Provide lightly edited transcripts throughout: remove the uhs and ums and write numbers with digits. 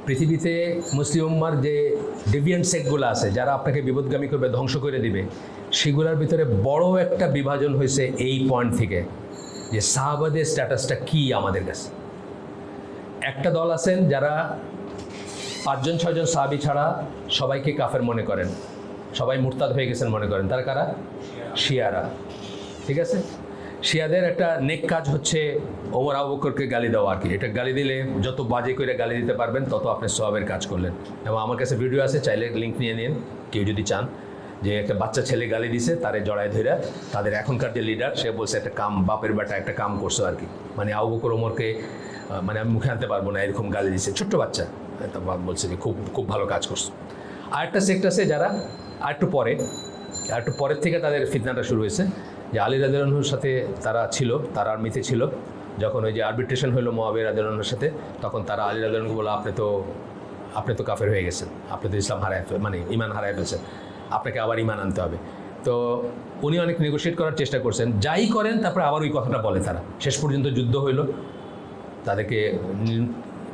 পৃথিবীতে মুসলিম উম্মার যে ডেভিয়েন্ট সেক্টগুলো আছে যারা আপনাকে বিপদগামী করবে, ধ্বংস করে দিবে, সেগুলোর ভিতরে বড় একটা বিভাজন হয়েছে এই পয়েন্ট থেকে যে সাহাবাদের স্ট্যাটাসটা কি আমাদের কাছে। একটা দল আছেন যারা 5-6জন সাহাবী ছাড়া সবাইকে কাফের মনে করেন, সবাই মুরতাদ হয়ে গেছেন মনে করেন। তারা কারা? শিয়ারা। ঠিক আছে, শিয়াদের একটা নেক কাজ হচ্ছে ওমর আবু বকরকে গালি দেওয়া আর কি। এটা গালি দিলে যত বাজে করে গালি দিতে পারবেন তত আপনি সওয়াবের কাজ করলেন। এবং আমার কাছে ভিডিও আছে, চাইলে লিঙ্ক নিয়ে নিন কেউ যদি চান, যে একটা বাচ্চা ছেলে গালি দিছে, তারে জড়ায় ধরে তাদের এখনকার যে লিডার সে বলছে একটা কাম, বাপের বেটা একটা কাম করছো আর কি। মানে আবু বকর ওমরকে মানে আমি মুখে আনতে পারবো না এরকম গালি দিছে, ছোট্ট বাচ্চা। তো বলছে যে খুব খুব ভালো কাজ করছো। আরেকটা সেক্ট আছে যারা আরেকটু পরের থেকে তাদের ফিতনাটা শুরু হয়েছে, যে আলী রাদিয়াল্লাহু আনহুর সাথে তারা ছিল, তারা আর্মিতে ছিল। যখন ওই যে আরবিট্রেশন হলো মুআবিয়া রাদিয়াল্লাহু আনহুর সাথে, তখন তারা আলী রাদিয়াল্লাহু আনহুকে বলল, আপনি তো কাফের হয়ে গেছেন, আপনি তো ইসলাম মানে ইমান হারায় ফেলছেন, আপনাকে আবার ইমান আনতে হবে। তো উনি অনেক নেগোশিয়েট করার চেষ্টা করছেন, যাই করেন তারপরে আবার ওই কথাটা বলে তারা। শেষ পর্যন্ত যুদ্ধ হইল, তাদেরকে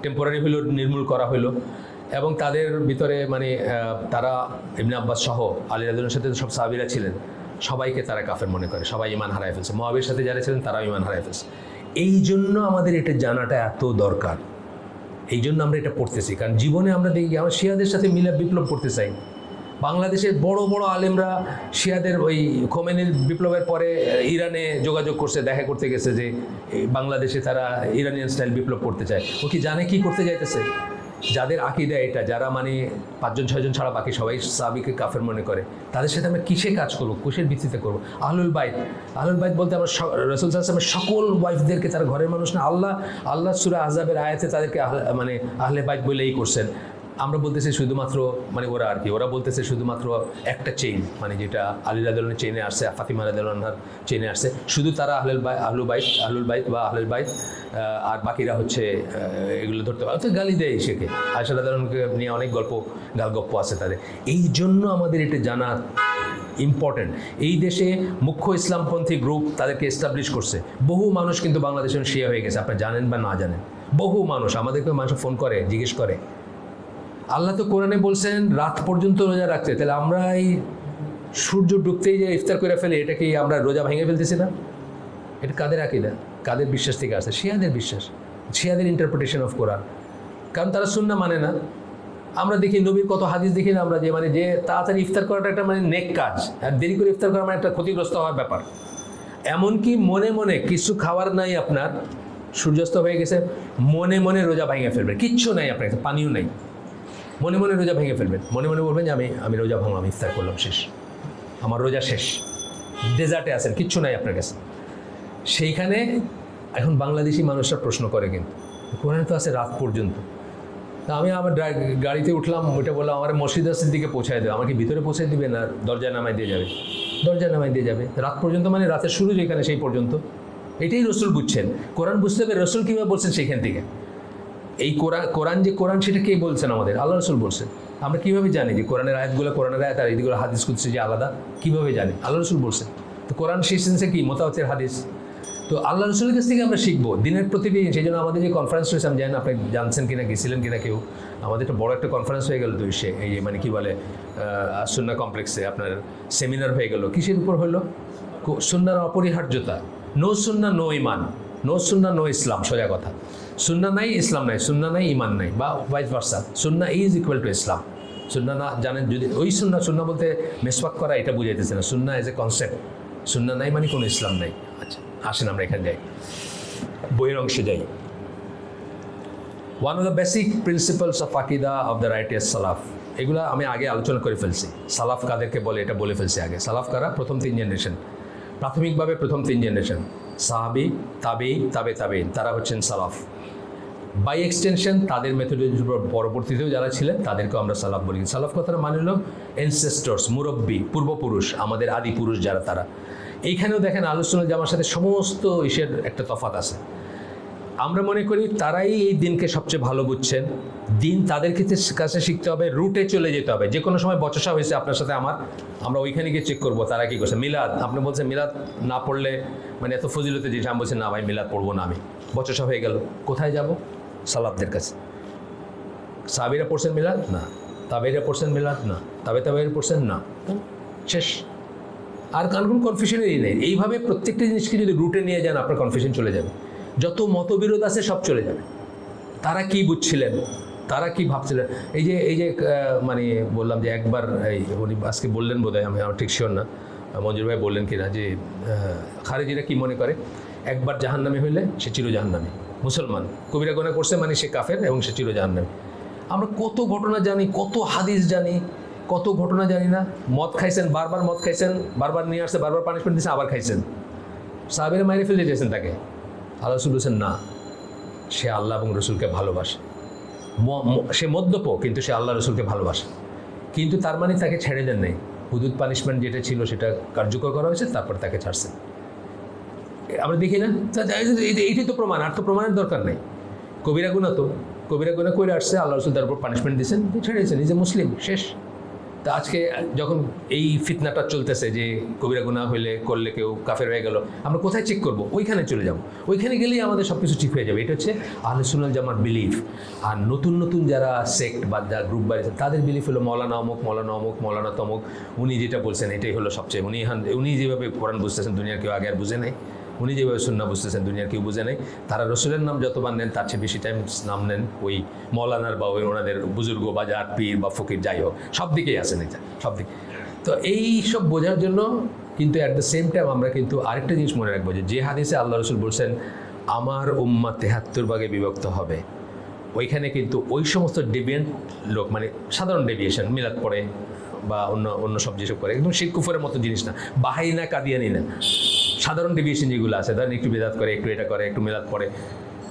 টেম্পোরারি হইল নির্মূল করা হইল। এবং তাদের ভিতরে মানে তারা ইবনে আব্বাস সহ আলী রাদিয়াল্লাহু আনহুর সাথে সব সাহাবীরা ছিলেন, সবাইকে তারা কাফের মনে করে, সবাই ইমান হারায় ফেলছে। মুআবিয়ার সাথে যারা ছিলেন তারাও ইমান হারায় ফেলছে। এই জন্য আমাদের এটা জানাটা এত দরকার, এই জন্য আমরা এটা পড়তেছি। কারণ জীবনে আমরা দেখি আমরা শিয়াদের সাথে মিলে বিপ্লব করতে চাই। বাংলাদেশের বড় বড় আলেমরা শিয়াদের ওই খোমেনির বিপ্লবের পরে ইরানে যোগাযোগ করছে, দেখা করতে গেছে যে বাংলাদেশে তারা ইরানিয়ান স্টাইল বিপ্লব করতে চায়। ও কি জানে কি করতে যাইতেছে? যাদের আকীদা এটা, যারা মানে 5-6জন ছাড়া বাকি সবাই সাহাবীকে কাফের মনে করে, তাদের সাথে আমরা কিসে কাজ করবো, কিসের ভিত্তিতে করবো? আহলুল বাইত বলতে আমরা রাসূল সাল্লাল্লাহু আলাইহি ওয়াসাল্লামের সকল ওয়াইফদেরকে, তারা ঘরের মানুষ না? আল্লাহ সূরা আহজাবের আয়াতে তাদেরকে মানে আহলে বাইত বলেই করছেন। আমরা বলতেছি শুধুমাত্র মানে ওরা আর কি, ওরা বলতেছে শুধুমাত্র একটা চেইন, মানে যেটা আলী রাদিয়াল্লাহু আনহু চেইনে আসছে, ফাতিমা রাদিয়াল্লাহু আনহার চেইনে আসছে, শুধু তারা আহলুল বাইত বা আহলুল বাইত, আর বাকিরা হচ্ছে এগুলো ধরতে পারে। তো গালি দেয় শেখে। আয়েশা রাদিয়াল্লাহু আনহাকে নিয়ে অনেক গালগপ্প আছে তাদের। এই জন্য আমাদের এটা জানা ইম্পর্টেন্ট। এই দেশে মুখ্য ইসলামপন্থী গ্রুপ তাদেরকে এস্টাবলিশ করছে। বহু মানুষ কিন্তু বাংলাদেশে শিয়া হয়ে গেছে, আপনারা জানেন বা না জানেন। বহু মানুষ, আমাদেরকে মানুষ ফোন করে, জিজ্ঞেস করে। আল্লাহ তো কোরআনে বলছেন রাত পর্যন্ত রোজা রাখতে, তাহলে আমরা এই সূর্য ডুবতেই যে ইফতার করে ফেলে, এটা কি আমরা রোজা ভেঙে ফেলতেছি না? এটা কাদের আকীদা, কাদের বিশ্বাস থেকে আসে? শিয়াদের বিশ্বাস, শিয়াদের ইন্টারপ্রিটেশন অফ কোরআন। কারণ তারা সুন্নাহ মানে না। আমরা দেখি নবীর কত হাদিস দেখি না আমরা, যে মানে যে তাড়াতাড়ি ইফতার করাটা একটা মানে নেক কাজ, আর দেরি করে ইফতার করা মানে একটা ক্ষতিগ্রস্ত হওয়ার ব্যাপার। এমনকি মনে মনে কিছু খাওয়ার নাই আপনার, সূর্যাস্ত হয়ে গেছে, মনে মনে রোজা ভেঙে ফেলবেন, কিচ্ছু নাই আপনার কাছে, পানিও নাই, মনে মনে রোজা ভেঙে ফেলবেন। মনে মনে বলবেন যে আমি রোজা ভাঙলাম, ইফতার করলাম, শেষ, আমার রোজা শেষ। ডেজার্টে আছেন, কিচ্ছু নাই আপনার কাছে। সেইখানে এখন বাংলাদেশি মানুষরা প্রশ্ন করে, কিন্তু কোরআনে তো আছে রাত পর্যন্ত। তা আমি আমার গাড়িতে উঠলাম, ওইটা বললাম আমার মসজিদের দিকে পৌঁছায় দেবে, আমাকে ভিতরে পৌঁছে দিবে না দরজায় নামাই দিয়ে যাবে? দরজায় নামাই দিয়ে যাবে। রাত পর্যন্ত মানে রাতের শুরু যেখানে সেই পর্যন্ত। এটাই রসুল বুঝছেন। কোরআন বুঝতে হবে রসুল কীভাবে বলছেন সেইখান থেকে। এই কোরআন যে কোরআন সেটা কে বলছেন? আমাদের আল্লাহ রসুল বলছেন। আমরা কীভাবে জানি যে কোরআনের আয়াতগুলো কোরআনের আয়াত আর এইগুলো হাদিস কুদসি যে আলাদা? কীভাবে জানি? আল্লাহ রসুল বলছেন। তো কোরআন সেই সেন্সে কি মোতাওয়াতির হাদিস। তো আল্লাহ রসুলের কাছ থেকে আমরা শিখবো দিনের প্রতিদিন। সেই জন্য আমাদের যে কনফারেন্স হয়েছে, আমি জানি না আপনি জানছেন কিনা, গেছিলেন কিনা কেউ, আমাদের একটা বড় একটা কনফারেন্স হয়ে গেল দুইশে, এই যে মানে কি বলে সুন্নাহ কমপ্লেক্সে আপনার সেমিনার হয়ে গেল। কিসের উপর হলো? সুন্নাহর অপরিহার্যতা। নো সুন্নাহ নো ইমান, নো সুন্নাহ নো ইসলাম। সোজা কথা, সুন্নাহ নাই ইসলাম নাই, সুন্নাহ নাই ইমান নাই, বা vice versa. Sunnah is equal to ইসলাম। সুন্নাহ না জানেন যদি ওই সুন্নাহ বলতে মেসওয়াক করা এটা বুঝাইতেছে না। সুন্নাহ এজ এ কনসেপ্ট, সুন্নাহ নাই মানে কোনো ইসলাম নাই। আচ্ছা আসেন আমরা এখানে যাই, বইয়ের অংশে যাই। One of the basic principles of আকিদা অফ দ্য রাইটিয়াস সালাফ, এগুলো আমি আগে আলোচনা করে ফেলছি। সালাফ কাদেরকে বলে এটা বলে ফেলছি আগে। সালাফ কারা? প্রথম 3 জেনারেশন, প্রাথমিকভাবে প্রথম 3 জেনারেশন, সাহাবি, তাবেঈন, তারা হচ্ছেন সালাফ। বাই এক্সটেনশন তাদের মেথোডলজির উপর পরবর্তীতেও যারা ছিলেন তাদেরকেও আমরা সালাফ বলি। সালাফ কথাটা মানে হলো এনসেস্টর্স, মুরব্বী, পূর্বপুরুষ, আমাদের আদি পুরুষ যারা, তারা। এইখানেও দেখেন আহলুস সুন্নাহ জামার সাথে সমস্ত ইসের একটা তফাৎ আছে। আমরা মনে করি তারাই এই দিনকে সবচেয়ে ভালো বুঝছেন। দিন তাদের কাছে শিখতে হবে, রুটে চলে যেতে হবে। যে কোনো সময় বচসা হয়েছে আপনার সাথে আমার, আমরা ওইখানে গিয়ে চেক করবো তারা কী করছে। মিলাদ, আপনি বলছেন মিলাদ না পড়লে মানে এত ফজিলতে জিনিস, আমি বলছি না ভাই মিলাদ পড়বো না, আমি বচসা হয়ে গেল। কোথায় যাব? সালাফদের কাছে। সাহাবীরা পড়ছেন মিলাদ না, তাবেঈরা পড়ছেন মিলাদ না, তাবেঈরা পড়ছেন না, শেষ। আর কোনো কনফিউশনেরই নেই। এইভাবে প্রত্যেকটা জিনিসকে যদি রুটে নিয়ে যান আপনার কনফিউশন চলে যাবে, যত মতবিরোধ আছে সব চলে যাবে। তারা কি বুঝছিলেন, তারা কি ভাবছিলেন। এই যে মানে বললাম যে একবার উনি আজকে বললেন বোধহয়, আমি আমার ঠিক শিওর না, মঞ্জুর ভাই বললেন কিনা, যে খারেজিরা কি মনে করে একবার জাহান্নামী হইলে সে চির জাহান্নামী। মুসলমান কবিরা গুনাহ করছে মানে সে কাফের এবং সে চির জাহান্নামী। আমরা কত ঘটনা জানি, কত হাদিস জানি, কত ঘটনা জানি না। মদ খাইছেন, বারবার মদ খাইছেন, বারবার নিয়ে আসছে, বারবার পানিশমেন্ট দিয়েছে, আবার খাইছেন, সাহাবীরা মাইরে ফেলতে চেয়েছেন তাকে। আল্লাহ রসুল বলছেন না, সে আল্লাহ এবং রসুলকে ভালোবাসে। সে মদ্যপ কিন্তু সে আল্লাহ রসুলকে ভালোবাসে, কিন্তু তার মানে তাকে ছেড়ে দেন নাই। হুদুদ পানিশমেন্ট যেটা ছিল সেটা কার্যকর করা হয়েছে, তারপর তাকে ছাড়ছে। আমরা দেখি না, এইটাই তো প্রমাণ, আর তো প্রমাণের দরকার নেই। কবিরা গুনাহ করে আসছে, আল্লাহ রসুল তার উপর পানিশমেন্ট দিয়েছেন, ছেড়ে দিয়েছেন, নিজে মুসলিম, শেষ। তা আজকে যখন এই ফিতনাটা চলতেছে যে কবিরা গুনাহ করলে কেউ কাফের হয়ে গেল, আমরা কোথায় চেক করব? ওইখানে চলে যাব, ওইখানে গেলেই আমাদের সব কিছু ঠিক হয়ে যাবে। এটা হচ্ছে আহলে সুন্নাহ ওয়াল জামার বিলিফ। আর নতুন নতুন যারা সেক্ট বা যারা গ্রুপ বাড়িয়েছে তাদের বিলিফ হলো মৌলানা অমুক, মৌলানা অমুক, মৌলানা তমুক, উনি যেটা বলছেন এটাই হলো সবচেয়ে, উনি যেভাবে কোরআন বুঝতেছেন দুনিয়ার কেউ আগে আর বুঝে নাই, উনি যেভাবে সুন্নাহ বুঝতেছেন দুনিয়ার কেউ বুঝে নাই। তারা রসুলের নাম যতবার নেন তার চেয়ে বেশি টাইম নাম নেন ওই মৌলানার বা ওই ওনাদের বুজুর্গ বা যার পীর বা ফকির যাই হোক, সব দিকেই আছেন এটা, সব দিকে। তো এই সব বোঝার জন্য কিন্তু অ্যাট দ্য সেম টাইম আমরা কিন্তু আরেকটা জিনিস মনে রাখবো, যে হাদিসে আল্লাহ রসুল বলছেন আমার উম্মাহ 73 ভাগে বিভক্ত হবে, ওইখানে কিন্তু ওই সমস্ত ডেভিয়েন্ট লোক, মানে সাধারণ ডেভিয়েশন, মিলাদ পড়ে বা অন্য সব যেসব করে, একদম শিরক কুফরের মতো জিনিস না, বাহাই না, কাদিয়ানি না, সাধারণ ডেভিয়েশন যেগুলো আছে, ধরেন একটু বেদাত করে, একটু এটা করে, একটু মিলাদ পড়ে,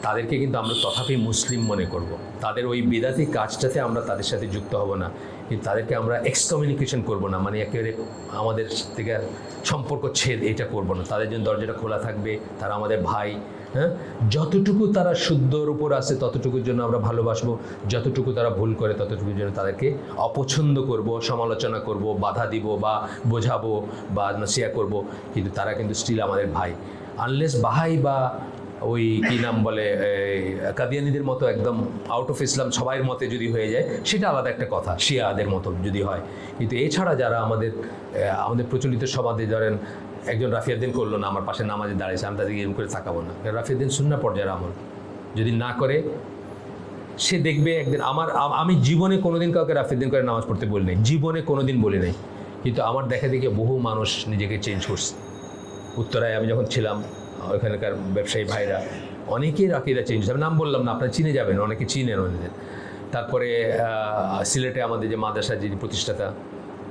তাদেরকে কিন্তু আমরা তথাপি মুসলিম মনে করব। তাদের ওই বেদাতি কাজটাতে আমরা তাদের সাথে যুক্ত হব না, কিন্তু তাদেরকে আমরা এক্সকমিউনিকেশন করব না, মানে একেবারে আমাদের থেকে সম্পর্ক ছেদ এটা করব না। তাদের জন্য দরজাটা খোলা থাকবে, তারা আমাদের ভাই। হ্যাঁ, যতটুকু তারা শুদ্ধর উপর আছে ততটুকুর জন্য আমরা ভালোবাসবো, যতটুকু তারা ভুল করে ততটুকুর জন্য তাদেরকে অপছন্দ করব, সমালোচনা করব, বাধা দিব বা বোঝাবো বা নসিহত করব, কিন্তু তারা কিন্তু স্টিল আমাদের ভাই। আনলেস বাহাই বা ওই কী নাম বলে কাদিয়ানিদের মতো একদম আউট অফ ইসলাম সবাইয়ের মতে যদি হয়ে যায় সেটা আলাদা একটা কথা, শিয়াদের মতো যদি হয়। কিন্তু এছাড়া যারা আমাদের প্রচলিত সমাজে, ধরেন একজন রাফিউদ্দিন করলো না, আমার পাশে নামাজে দাঁড়িয়েছে, আমি তাদেরকে এরকম করে তাকাবো না। রাফিউদ্দিন সুন্নাহ পর্যায়ের আমল যদি না করে, সে দেখবে একদিন আমি জীবনে কোনোদিন কাউকে রাফিউদ্দিন করে নামাজ পড়তে বলি নাই, জীবনে কোনোদিন বলি নাই, কিন্তু আমার দেখে বহু মানুষ নিজেকে চেঞ্জ করছে। উত্তরায় আমি যখন ছিলাম, ওইখানকার ব্যবসায়ী ভাইরা অনেকেই আকীদা চেঞ্জ, আমি নাম বললাম না, আপনারা চিনে যাবেন, অনেকে চিনেন ওনাদের। তারপরে সিলেটে আমাদের যে মাদ্রাসার যিনি প্রতিষ্ঠাতা,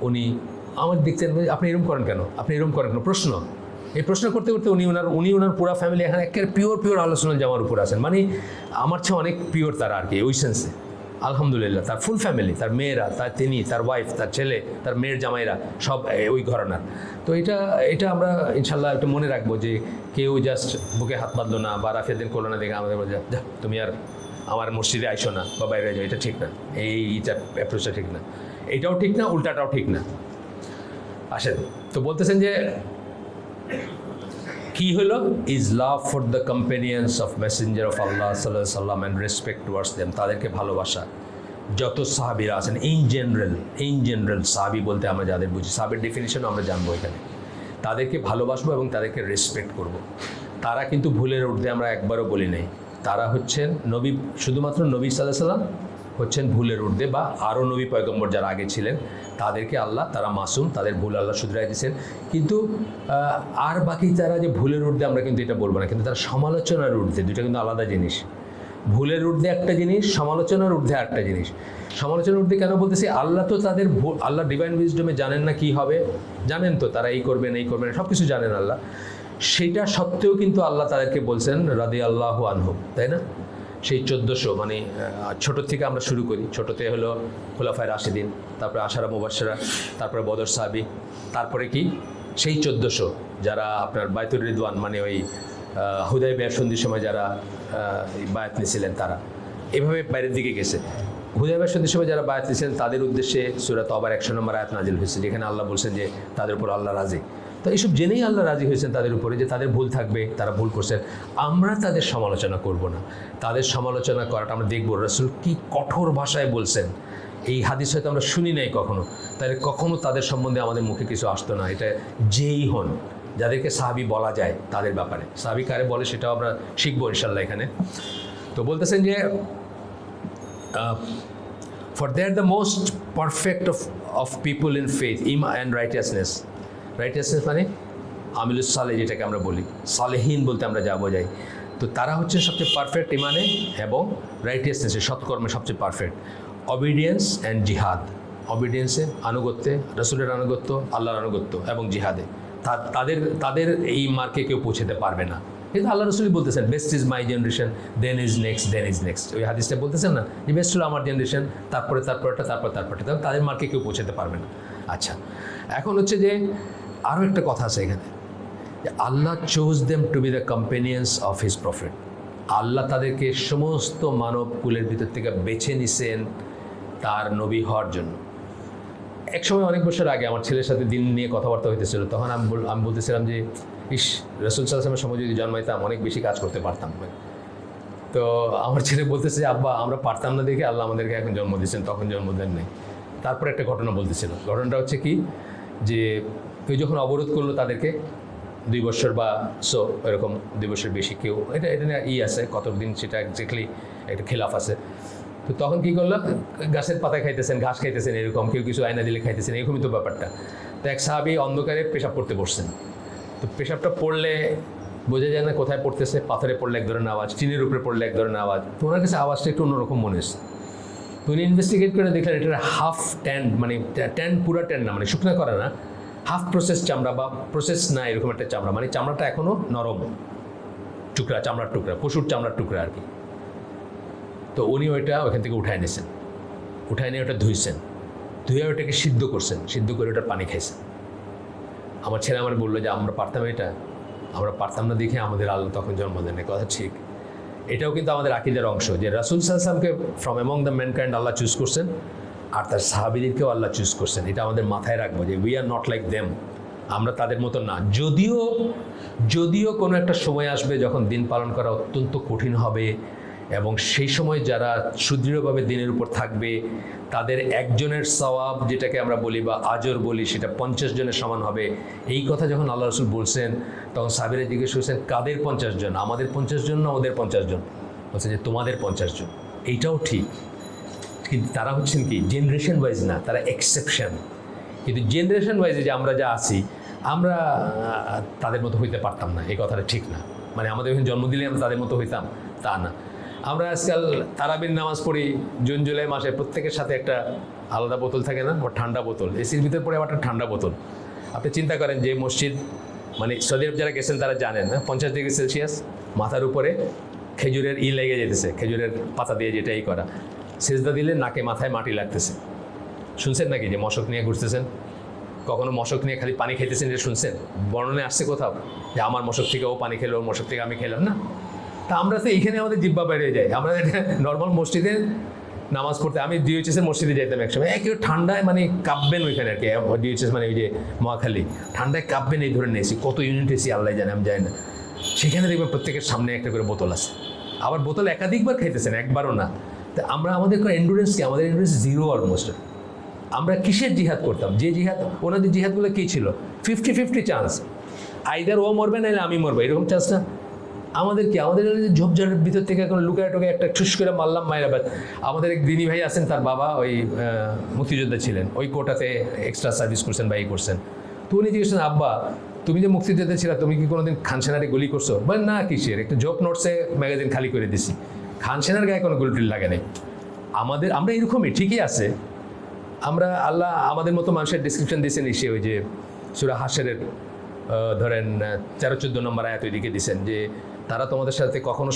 উনি আমার দেখছেন, আপনি এরকম করেন কেন, আপনি এরকম করেন কেন, এই প্রশ্ন করতে করতে উনি ওনার পুরো ফ্যামিলি এখানে একেবারে পিওর আহলে সুন্নাহ ওয়াল জামার উপর আছেন, মানে আমার চেয়ে অনেক পিওর তারা আর কি, ওই সেন্সে আলহামদুলিল্লাহ। তার ফুল ফ্যামিলি, তার মেয়েরা, তার ওয়াইফ, তার ছেলে, তার মেয়ের জামাইরা সব ওই ঘরানার। তো এটা আমরা ইনশাল্লাহ একটু মনে রাখবো, যে কেউ জাস্ট বুকে হাত বাঁধলো না বা রাফিউদ্দিন করলো না দেখে আমাদের বলে যা তুমি আর আমার মসজিদে আইসো না বা বাইরে যাও, এটা ঠিক না, এইটা অ্যাপ্রোচটা ঠিক না, এটাও ঠিক না, উল্টাটাও ঠিক না। আসেন, তো বলতেছেন যে কি হলো, is love for the companions of messenger of আল্লাহ সাল্লাল্লাহু আলাইহি ওয়াসাল্লাম অ্যান্ড রেসপেক্ট টুয়ার্ডস দেম, তাদেরকে ভালোবাসা। যত সাহাবীরা আছেন ইন জেনারেল সাহাবী বলতে আমরা যাদের বুঝি, সাহাবীর ডেফিনিশন আমরা জানবো এখানে, তাদেরকে ভালোবাসবো এবং তাদেরকে রেসপেক্ট করব। তারা কিন্তু ভুলের ঊর্ধ্বে আমরা একবারও বলি নাই, তারা হচ্ছেন নবী, শুধুমাত্র নবী সাল্লাল্লাহু আলাইহি ওয়াসাল্লাম হচ্ছেন ভুলের ঊর্ধ্বে, বা আরও নবী পয়গম্বর যারা আগে ছিলেন তাদেরকে তারা মাসুম, তাদের ভুল আল্লাহ শুধরাই দিয়েছেন। কিন্তু আর বাকি তারা যে ভুলের ঊর্ধ্বে আমরা কিন্তু এটা বলবো না, কিন্তু তারা সমালোচনার ঊর্ধ্বে, দুটো কিন্তু আলাদা জিনিস। ভুলের ঊর্ধ্বে একটা জিনিস, সমালোচনার ঊর্ধ্বে একটা জিনিস। সমালোচনার ঊর্ধ্বে কেন বলতেছি, আল্লাহ তো তাদের আল্লাহ ডিভাইন উইজডমে জানেন না কি হবে, জানেন তো তারা এই করবেন সব কিছু জানেন আল্লাহ, সেটা সত্ত্বেও কিন্তু আল্লাহ তাদেরকে বলছেন রাদিয়াল্লাহু আনহুম, তাই না? সেই 1400, মানে ছোটোর থেকে আমরা শুরু করি, ছোটোতে হলো খুলাফায়ে রাশিদিন, তারপরে আশারা মুবাশশারা, তারপরে বদর সাহাবী, তারপরে কি সেই 1400 যারা আপনার বায়তুর রিদওয়ান, মানে ওই হুদায়বিয়ার সন্ধির সময় যারা বায়াত নিয়েছিলেন, তারা এভাবে বাইরের দিকে গেছে। হুদায়বিয়ার সন্ধির সময় যারা বায়াত নিয়েছিলেন তাদের উদ্দেশ্যে সূরা তওবার 100 নম্বর আয়াত নাজিল হয়েছে, যেখানে আল্লাহ বলছেন যে তাদের উপর আল্লাহ রাজি। তো এইসব জেনেই আল্লাহ রাজি হয়েছেন তাদের উপরে যে তাদের ভুল থাকবে, তারা ভুল করছেন। আমরা তাদের সমালোচনা করব না, তাদের সমালোচনা করাটা আমরা দেখব রাসূল কি কঠোর ভাষায় বলছেন। এই হাদিস হয়তো আমরা শুনি নাই কখনো, তাহলে কখনো তাদের সম্বন্ধে আমাদের মুখে কিছু আসতো না। এটা যেই হন, যাদেরকে সাহাবী বলা যায় তাদের ব্যাপারে, সাহাবী কারে বলে সেটাও আমরা শিখবো ইনশাল্লাহ এখানে। তো বলতেছেন যে for they are the most perfect of people in faith and righteousness মানে আমিলুস সালেহ, যেটাকে আমরা বলি সালেহীন বলতে আমরা যা বোঝাই। তো তারা হচ্ছে সবচেয়ে পারফেক্ট ইমানে এবং রাইটিয়াসনেসে, সৎকর্মে সবচেয়ে পারফেক্ট। অবিডিয়েন্স অ্যান্ড জিহাদ, অবিডিয়েন্সে আনুগত্যে, রাসূলের আনুগত্য, আল্লাহর আনুগত্য এবং জিহাদে তাদের এই মার্কে কেউ পৌঁছাতে পারবে না। কিন্তু আল্লাহ রাসূলই বলতেছেন best is my generation, then is next. ওই হাদিসটা বলতেছেন না যে বেস্ট হলো আমার জেনারেশন, তারপরটা, তাদের মার্কে কেউ পৌঁছাতে পারবে না। আচ্ছা, এখন হচ্ছে যে আরও একটা কথা আছে এখানে, যে আল্লাহ chose them to be the companions of his prophet. আল্লাহ তাদেরকে সমস্ত মানব কুলের ভিতর থেকে বেছে নিছেন তার নবী হওয়ার জন্য। এক সময় অনেক বছর আগে আমার ছেলের সাথে দিন নিয়ে কথাবার্তা হইতেছিল, তখন আমি বলতেছিলাম যে রাসূল সাল্লাল্লাহু আলাইহি ওয়াসাল্লামের সময় যদি জন্মাইতাম অনেক বেশি কাজ করতে পারতাম। তো আমার ছেলে বলতেছে আব্বা আমরা পারতাম না দেখে আল্লাহ আমাদেরকে এখন জন্ম দিয়েছেন, তখন জন্ম দেন নাই। তারপরে একটা ঘটনা বলতেছিল, ঘটনাটা হচ্ছে কি যে তুই যখন অবরোধ করলো তাদেরকে 2 বছর বা এরকম 2 বছর বেশি, কেউ এটা আছে কতদিন সেটা এক্স্যাক্টলি একটা খেলাফ আছে। তো তখন কী করলো, গাছের পাতা খাইতেছেন, ঘাস খাইতেছেন, এরকম কেউ কিছু আয়না দিলে খাইতেছেন, এরকমই তো ব্যাপারটা। তো এক সাহাবী অন্ধকারে পেশাব করতে বসছেন। তো পেশাবটা পড়লে বোঝা যায় না কোথায় পড়তেছে, পাথরে পড়লে এক ধরনের আওয়াজ, টিনের উপরে পড়লে এক ধরনের আওয়াজ। তো ওনার কাছে আওয়াজটা একটু অন্যরকম মনে হচ্ছে। তো উনি ইনভেস্টিগেট করে দেখলেন এটা হাফ ট্যান, মানে ট্যান পুরা ট্যান না, মানে শুকনা করা না, হাফ প্রসেস চামড়া বা প্রসেস না, এরকম একটা চামড়া, মানে চামড়াটা এখনও নরম টুকরা, চামড়ার টুকরা, পশুর চামড়ার টুকরা আর কি। তো উনি ওইটা ওখান থেকে উঠায় নিয়েছেন, উঠায় নিয়ে ওটা ধুইছেন, ধুয়ে ওটাকে সিদ্ধ করছেন, সিদ্ধ করে ওটার পানি খাইছেন। আমার ছেলে আমার বললো যে আমরা পারতাম এটা, আমরা পারতাম না দেখে আমাদের আল্লাহ তখন জন্ম দেন। কথা ঠিক, এটাও কিন্তু আমাদের আকীদার অংশ যে রাসূল সাল্লাল্লাহু আলাইহি ওয়াসাল্লামকে ফ্রম অ্যামং দ্য ম্যানকাইন্ড আল্লাহ চুজ করছেন, আর তার সাহাবীদেরকেও আল্লাহ চুজ করছেন। এটা আমাদের মাথায় রাখবো যে we are not like them, আমরা তাদের মতো না। যদিও কোনো একটা সময় আসবে যখন দিন পালন করা অত্যন্ত কঠিন হবে, এবং সেই সময় যারা সুদৃঢ়ভাবে দিনের উপর থাকবে তাদের একজনের সওয়াব, যেটাকে আমরা বলি বা আজর বলি, সেটা 50 জনের সমান হবে। এই কথা যখন আল্লাহ রাসূল বলছেন, তখন সাহাবীরা জিজ্ঞেস করেছেন কাদের 50 জন, আমাদের 50 জন না ওদের 50 জন? বলছে যে তোমাদের 50 জন। এইটাও ঠিক, কিন্তু তারা হচ্ছেন কি জেনারেশন ওয়াইজ না, তারা এক্সেপশন। কিন্তু জেনারেশন ওয়াইজে যে আমরা যা আছি, আমরা তাদের মতো হইতে পারতাম না, এই কথাটা ঠিক না। মানে আমাদের যখন জন্ম দিলে আমরা তাদের মতো হইতাম তা না। আমরা আজকাল তারাবির নামাজ পড়ি জুন জুলাই মাসে, প্রত্যেকের সাথে একটা আলাদা বোতল থাকে না, বা ঠান্ডা বোতল, এসির ভিতরে পড়ে আবার একটা ঠান্ডা বোতল। আপনি চিন্তা করেন যে মসজিদ, মানে সৌদি আরব যারা গেছেন তারা জানেন না, 50 ডিগ্রি সেলসিয়াস, মাথার উপরে খেজুরের লেগে যেতেছে, খেজুরের পাতা দিয়ে যেটা করা, সেজদা দিলে নাকে মাথায় মাটি লাগতেছে। শুনছেন নাকি যে মশক নিয়ে ঘুরতেছেন? কখনো মশক নিয়ে খালি পানি খাইতেছেন, এটা শুনছেন? বর্ণনে আসছে কোথাও যে আমার মশক থেকে ও পানি খেলো, ওর মশক থেকে আমি খেলাম না? তা আমরা তো এইখানে আমাদের জিব্বা বাইরে যাই। আমরা নর্মাল মসজিদে নামাজ পড়তে, আমি ডিএইচএসের মসজিদে যাইতাম একসময়, কেউ ঠান্ডায় মানে কাঁপবেন ওইখানে আর কি, ডিএইচএস মানে ওই যে মহাখালী, ঠান্ডায় কাঁপবেন এই ধরে নিয়েছি, কত ইউনিট এসি আল্লাহ জানে, আমি জানি না। সেখানে দেখবেন প্রত্যেকের সামনে একটা করে বোতল আছে, আবার বোতল একাধিকবার খাইতেছেন, একবারও না। তা আমরা আমাদের এন্ডুরেন্স কি? আমাদের এন্ডুরেন্স জিরো অলমোস্ট। আমরা কিসের জিহাদ করতাম? যে জিহাদ, ওনাদের জিহাদগুলো কী ছিল? 50-50 চান্স, আইদার ও মরবে নাহলে আমি মরবো, এরকম চান্স না। আমাদের কি, আমাদের ঝোপঝাড়ের ভিতর থেকে এখন লুকায় টুকে একটা ঠুস করে মারলাম মায়েরাবাদ। আমাদের এক দিনী ভাই আছেন, তার বাবা ওই মুক্তিযোদ্ধা ছিলেন, ওই কোটাতে এক্সট্রা সার্ভিস করছেন বা করছেন। তো উনি জিজ্ঞেস করেন আব্বা তুমি যে মুক্তিযোদ্ধা ছিল, তুমি কি কোনোদিন খান সেনারে গুলি করছো? বলেন না, কিসের, একটা জব নোটসে ম্যাগাজিন খালি করে দিছি, খান সেনার গায়ে কোনো গুলি লাগে নাই। আমরা এরকমই ঠিকই আছে। আমরা আল্লাহ আমাদের মতো মানুষের ডিসক্রিপশন দিয়েছেন, সে ওই যে সূরা হাশরের ধরেন 13-14 নম্বর আয়াত ওইদিকে দিয়েছেন যে তারা তোমাদের সাথে কখনো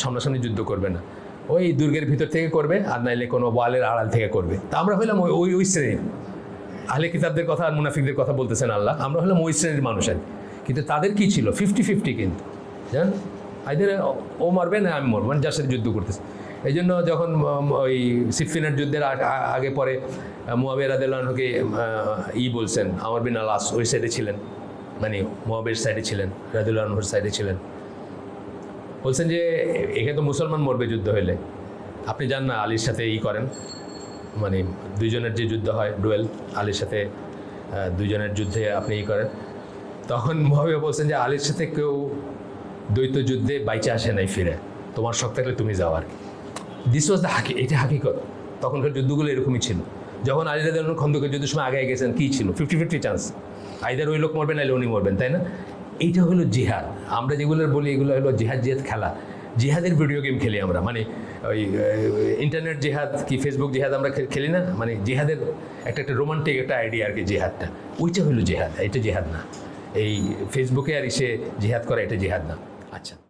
সামনাসামনি যুদ্ধ করবে না, ওই দুর্গের ভিতর থেকে করবে, আর নাইলে কোনো ওয়ালের আড়াল থেকে করবে। তা আমরা হইলাম ওই শ্রেণীর আহলে কিতাবদের কথা আর মুনাফিকদের কথা বলতেছেন আল্লাহ, আমরা হলাম ওই শ্রেণীর মানুষ আর। কিন্তু তাদের কি ছিল? 50-50 কিন্তু, জান, আইদের ও মারবে না আমি মরবো, মানে যার সাথে যুদ্ধ করতেছে। এই জন্য যখন ওই সিফিনের যুদ্ধের আগে পরে মুয়াবিয়া রাদিয়াল্লাহু আনহুকে বলছেন, আমর বিন আল আস ওই সাইডে ছিলেন, মানে মোয়াবের সাইডে ছিলেন, রাদিয়াল্লাহু আনহুর সাইডে ছিলেন। বলছেন যে এখানে তো মুসলমান মরবে যুদ্ধ হলে, আপনি যান না আলীর সাথে করেন, মানে দুইজনের যে যুদ্ধ হয় ডুয়েল, আলীর সাথে দুইজনের যুদ্ধে আপনি করেন। তখন মুয়াবিয়া বলছেন যে আলীর সাথে কেউ দ্বৈত যুদ্ধে বাইচে আসে নাই ফিরে, তোমার শখ থাকলে তুমি যাও আর কি। দিস ওয়াজ দ্য এটা হাকিকত। তখনকার যুদ্ধগুলো এরকমই ছিল। যখন আলী রাদিয়াল্লাহু আনহু খন্দকের যুদ্ধের সময় আগে গেছেন, কী ছিল? 50-50 চান্স, আইদার ওই লোক মরবেন নাইলে উনি মরবেন, তাই না? এইটা হলো জিহাদ। আমরা যেগুলো বলি এগুলো হলো জিহাদ খেলা। জিহাদের ভিডিও গেম খেলি আমরা, মানে ওই ইন্টারনেট জিহাদ কি ফেসবুক জিহাদ আমরা খেলি না, মানে জিহাদের একটা রোমান্টিক একটা আইডিয়া আর কি জিহাদটা, ওইটা হলো জিহাদ, এটা জিহাদ না। এই ফেসবুকে আর এসে জিহাদ করা এটা জিহাদ না। আচ্ছা।